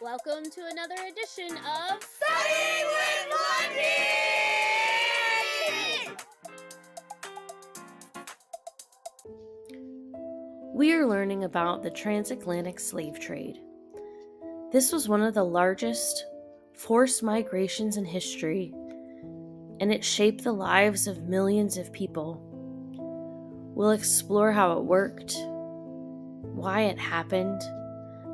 Welcome to another edition of Study with Lundy! We are learning about the Transatlantic Slave Trade. This was one of the largest forced migrations in history, and it shaped the lives of millions of people. We'll explore how it worked, why it happened,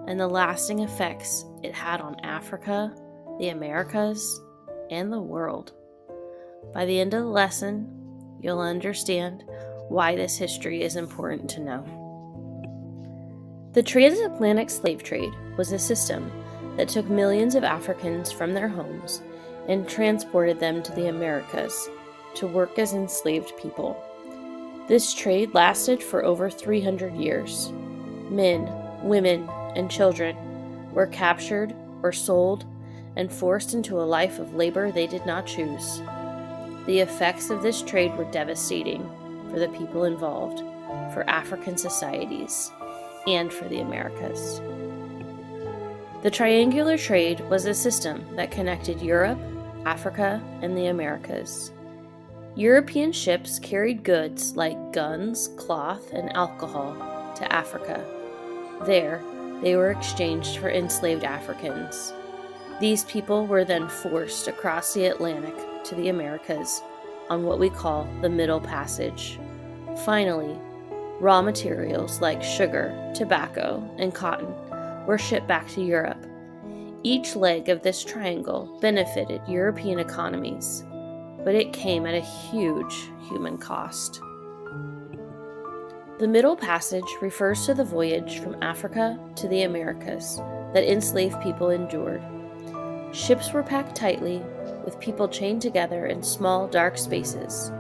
and the lasting effects it had on Africa, the Americas, and the world. By the end of the lesson, you'll understand why this history is important to know. The transatlantic slave trade was a system that took millions of Africans from their homes and transported them to the Americas to work as enslaved people. This trade lasted for over 300 years. Men, women, and children were captured or sold and forced into a life of labor they did not choose. The effects of this trade were devastating for the people involved, for African societies, and for the Americas. The triangular trade was a system that connected Europe, Africa, and the Americas. European ships carried goods like guns, cloth, and alcohol to Africa. There, they were exchanged for enslaved Africans. These people were then forced across the Atlantic to the Americas on what we call the Middle Passage. Finally, raw materials like sugar, tobacco, and cotton were shipped back to Europe. Each leg of this triangle benefited European economies, but it came at a huge human cost. The Middle Passage refers to the voyage from Africa to the Americas that enslaved people endured. Ships were packed tightly, with people chained together in small, dark spaces.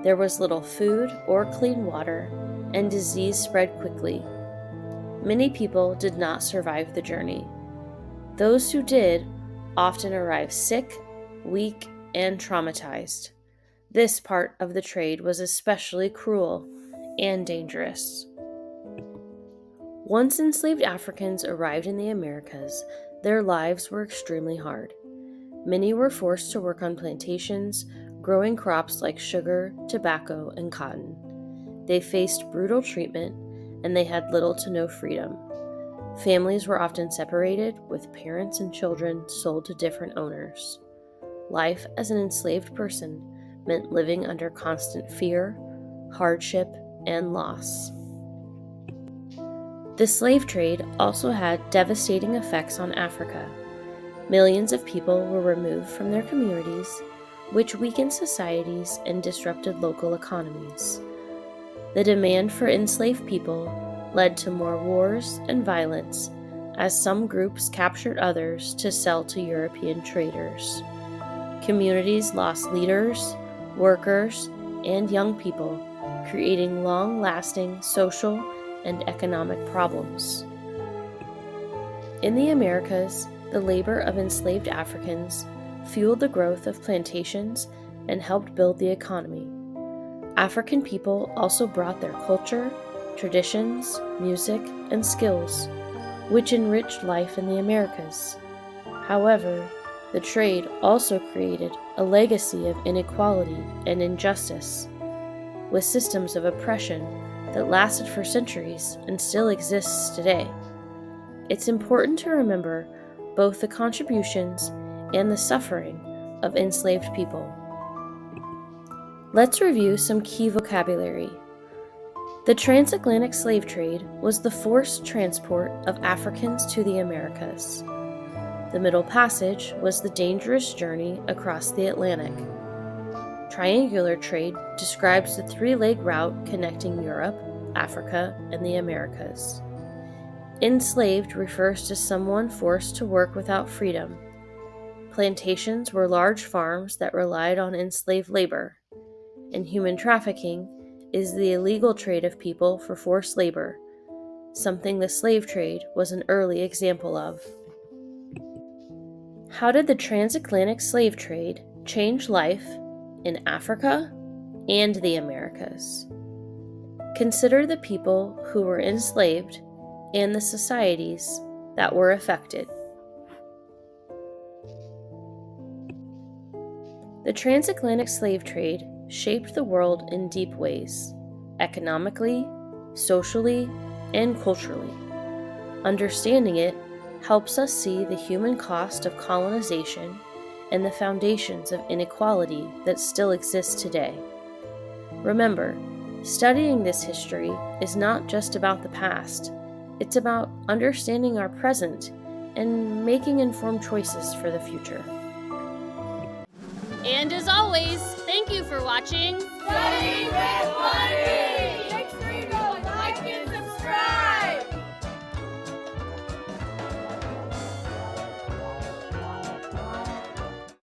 There was little food or clean water, and disease spread quickly. Many people did not survive the journey. Those who did often arrived sick, weak, and traumatized. This part of the trade was especially cruel and dangerous. Once enslaved Africans arrived in the Americas, their lives were extremely hard. Many were forced to work on plantations, growing crops like sugar, tobacco, and cotton. They faced brutal treatment, and they had little to no freedom. Families were often separated, with parents and children sold to different owners. Life as an enslaved person meant living under constant fear, hardship, and loss. The slave trade also had devastating effects on Africa. Millions of people were removed from their communities, which weakened societies and disrupted local economies. The demand for enslaved people led to more wars and violence, as some groups captured others to sell to European traders. Communities lost leaders, workers, and young people, creating long-lasting social and economic problems. In the Americas, the labor of enslaved Africans fueled the growth of plantations and helped build the economy. African people also brought their culture, traditions, music, and skills, which enriched life in the Americas. However, the trade also created a legacy of inequality and injustice, with systems of oppression that lasted for centuries and still exists today. It's important to remember both the contributions and the suffering of enslaved people. Let's review some key vocabulary. The transatlantic slave trade was the forced transport of Africans to the Americas. The Middle Passage was the dangerous journey across the Atlantic. Triangular trade describes the three-leg route connecting Europe, Africa, and the Americas. Enslaved refers to someone forced to work without freedom. Plantations were large farms that relied on enslaved labor. And human trafficking is the illegal trade of people for forced labor, something the slave trade was an early example of. How did the transatlantic slave trade change life in Africa and the Americas? Consider the people who were enslaved and the societies that were affected. The transatlantic slave trade shaped the world in deep ways, economically, socially, and culturally. Understanding it helps us see the human cost of colonization and the foundations of inequality that still exist today. Remember, studying this history is not just about the past, it's about understanding our present and making informed choices for the future. And as always, thank you for watching Study with